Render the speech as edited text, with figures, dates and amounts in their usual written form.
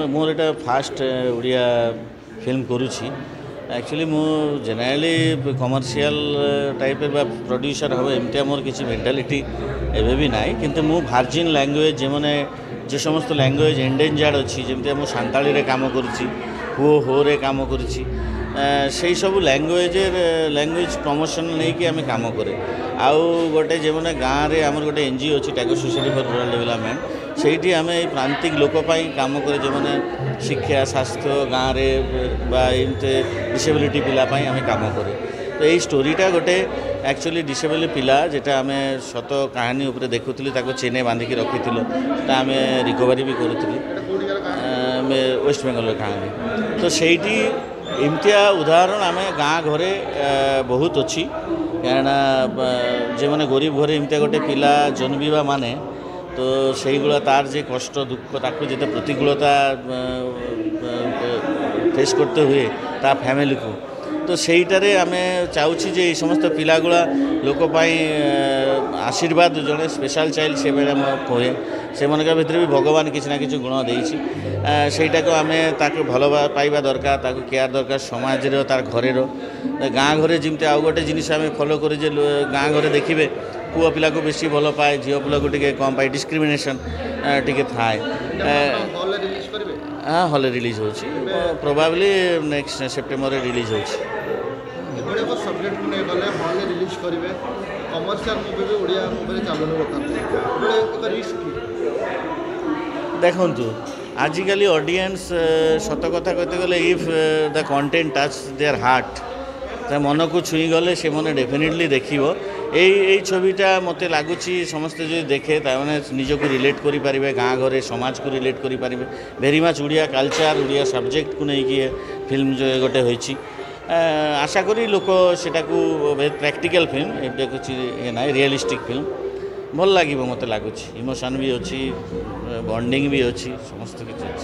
मोर एटा fast Odia film करुँची actually मु जेनेराली commercial type producer हम एमती मोर किसी मेंटालिटी एवं भी ना किंतु मु भार्जिन लैंग्वेज जो मैंने जे समस्त लैंग्वेज एंडेंजर्ड अच्छी जमी मुझे सांताली काम करुँची हो रे काम करुँची से सब लैंग्वेज प्रमोशन नहीं कि आम कम करे आउ गोटे जो मैंने गाँव में आम गोटे एनजीओ अच्छी tiger society for rural development से आम प्रांतिक लोकपाई काम करे जो मैंने शिक्षा स्वास्थ्य गाँव में एमती डिसेबिलिटी पिलापाई आम काम करे तो यही स्टोरीटा गोटे एक्चुअली डिसेबल पिला जेटा आम सत कहानी उपर देखुली चेने बांधिक रखी आम रिकवरी भी करूँ वेस्ट बेंगल कहानी तो सही एमतिया उदाहरण आम गाँ घरे बहुत अच्छी क्या जो मैंने गरीब घरे एमतिया गोटे पिला जन्मिबा माने तो सही गुला तार जे कष्ट दुख ताकू जिते प्रतिकूलता फेस करते हुए ता फैमिली को तो सहीटारे आम चाहूँ जे समस्त पिलागुला लोकपाई आशीर्वाद जड़े स्पेशल चाइल्ड से बेले कहे से मन भितर भी भगवान किसी ना कि गुण देसी सेटा को आम भल पाइबा दरकार ताको केयर दरकार समाज तार घर गाँ घरे जमी आउ गोटे जिनिस आम फॉलो करें गाँ घरे देखिए पुआ पिला को बेसी भल पाए झील पिला को टे कम पाए डिस्क्रिमिनेशन टे थाए हाँ हॉल रिलीज हो प्रोबाब्ली नेक्स्ट सेप्टेम्बर रिलीज हो सब्जेक्ट को गले हॉल रिलीज करेंगे कमर्शियल मूवी भी ओडिया मूवी चलने रिस्क देखु आजिकली ऑडियंस सत कथा कहते गले if the content touch their heart तो मन को छुई गले से मैंने डेफिनेटली देखो यही छविटा मत लगुच समस्ते जो देखे मैंने निजक रिलेट करें गाँ घरे समाज को रिलेट करें very much Odia culture Odia subject को लेकिन फिल्म जो गोटे होती आशा करी लोक सेटा को प्रैक्टिकल फिल्म एवं कुछ ये ना रियलिस्टिक फिल्म भल लगे मत लगुच इमोशन भी अच्छी बॉन्डिंग भी अच्छी समस्त किसी अच्छी।